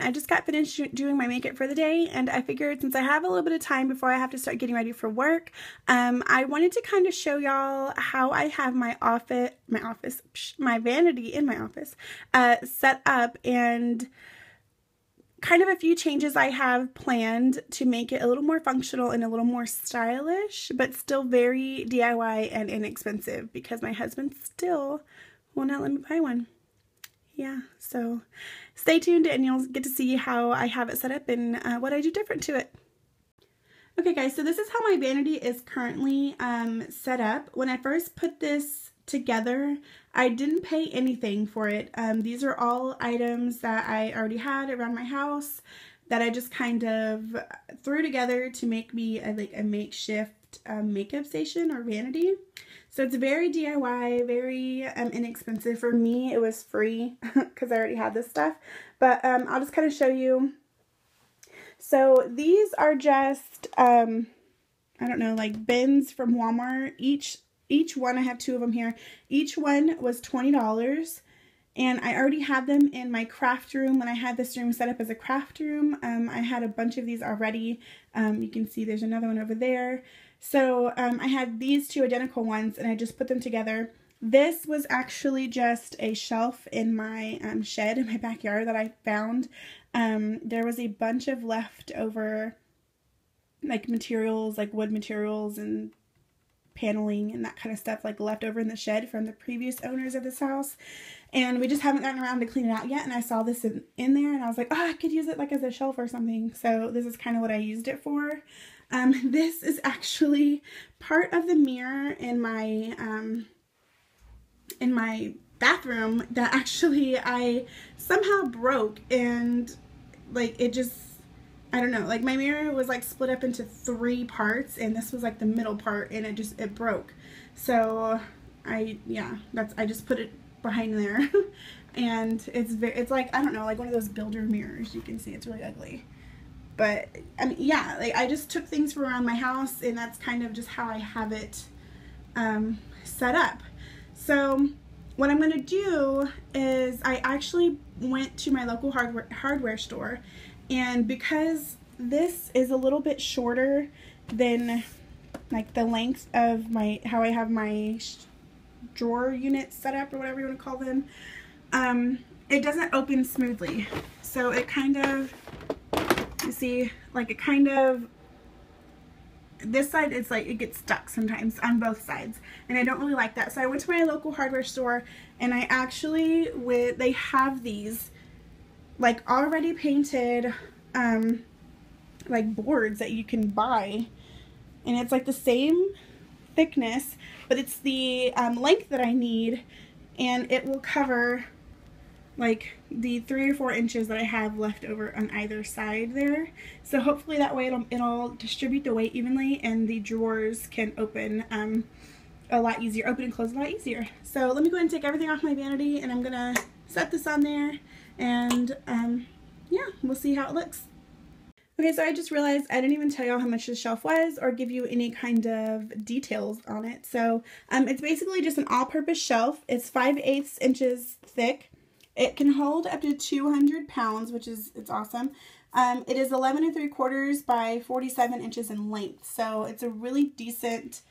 I just got finished doing my makeup for the day, and I figured since I have a little bit of time before I have to start getting ready for work, I wanted to kind of show y'all how I have my vanity in my office set up, and kind of a few changes I have planned to make it a little more functional and a little more stylish, but still very DIY and inexpensive because my husband still will not let me buy one. Yeah, so stay tuned and you'll get to see how I have it set up and what I do different to it. Okay guys, so this is how my vanity is currently set up. When I first put this together, I didn't pay anything for it. These are all items that I already had around my house that I just kind of threw together to make me a makeshift makeup station or vanity. So it's very DIY, very inexpensive. For me, it was free because I already had this stuff. But I'll just kind of show you. So these are just, I don't know, like bins from Walmart. Each one, I have 2 of them here. Each one was $20. And I already had them in my craft room when I had this room set up as a craft room. I had a bunch of these already. You can see there's another one over there. So I had these 2 identical ones and I just put them together. This was actually just a shelf in my shed in my backyard that I found. There was a bunch of leftover like materials, like wood materials and paneling and that kind of stuff, like left over in the shed from the previous owners of this house, and we just haven't gotten around to clean it out yet. And I saw this in there and I was like, oh, I could use it like as a shelf or something. So this is kind of what I used it for. This is actually part of the mirror in my bathroom that actually I somehow broke, and like it just, I don't know, like my mirror was like split up into 3 parts, and this was like the middle part, and it broke. So I just put it behind there and it's like, I don't know, like one of those builder mirrors. You can see it's really ugly. But I mean, yeah, like I just took things from around my house, and that's kind of just how I have it set up. So what I'm going to do is I actually went to my local hardware store, and because this is a little bit shorter than like the length of how I have my drawer units set up, or whatever you want to call them, it doesn't open smoothly. So it kind of, you see, like it kind of, this side, it's like it gets stuck sometimes on both sides, and I don't really like that. So I went to my local hardware store, and I actually, they have these like already painted like boards that you can buy, and it's like the same thickness, but it's the length that I need, and it will cover like the 3 or 4 inches that I have left over on either side there. So hopefully that way it'll distribute the weight evenly, and the drawers can open a lot easier, open and close a lot easier. So let me go ahead and take everything off my vanity, and I'm gonna set this on there, and yeah, we'll see how it looks. Okay, so I just realized I didn't even tell y'all how much the shelf was or give you any kind of details on it. So it's basically just an all-purpose shelf. It's 5/8 inches thick. It can hold up to 200 pounds, which is, it's awesome. It is 11 3/4 by 47 inches in length. So it's a really decent,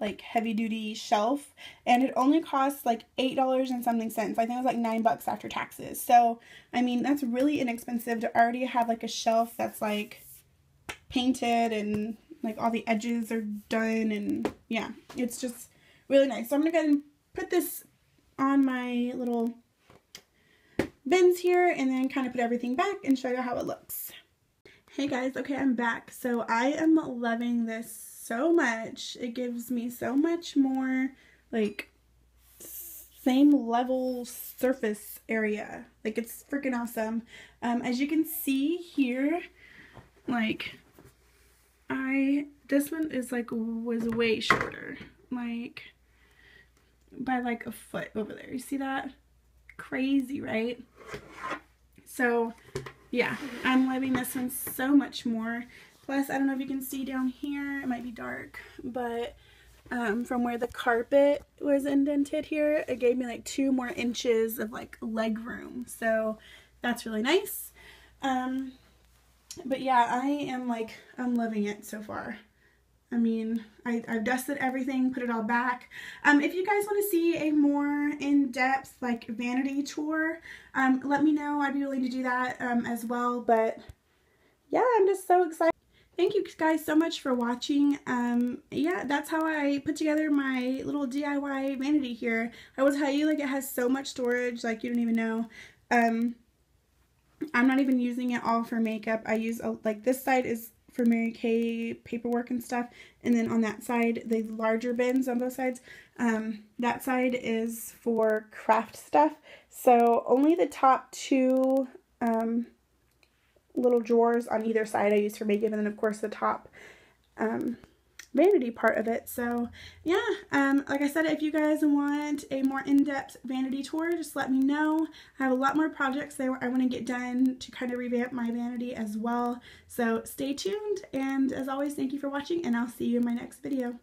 like heavy duty shelf, and it only costs like $8 and something cents. I think it was like $9 after taxes. So I mean, that's really inexpensive to already have like a shelf that's like painted and like all the edges are done, and yeah, it's just really nice. So I'm gonna go ahead and put this on my little bins here, and then kind of put everything back and show you how it looks. Hey guys, okay, I'm back. So I am loving this so much. It gives me so much more like same level surface area. Like it's freaking awesome. As you can see here, like this one is like was way shorter, like by like a foot over there. You see that? Crazy, right? So yeah, I'm loving this one so much more. Plus, I don't know if you can see down here, it might be dark, but from where the carpet was indented here, it gave me like 2 more inches of like leg room. So that's really nice. But yeah, I am like, I'm loving it so far. I mean, I've dusted everything, put it all back. If you guys want to see a more in-depth like vanity tour, let me know. I'd be willing to do that as well. But yeah, I'm just so excited. Thank you guys so much for watching. Yeah, that's how I put together my little DIY vanity here. I will tell you, like, it has so much storage, like you don't even know. I'm not even using it all for makeup. I use, like, this side is for Mary Kay paperwork and stuff, and then on that side, the larger bins on both sides, that side is for craft stuff. So only the top two little drawers on either side I use for makeup, and then of course the top vanity part of it. So yeah, like I said, if you guys want a more in-depth vanity tour, just let me know. I have a lot more projects that I want to get done to kind of revamp my vanity as well. So stay tuned, and as always, thank you for watching, and I'll see you in my next video.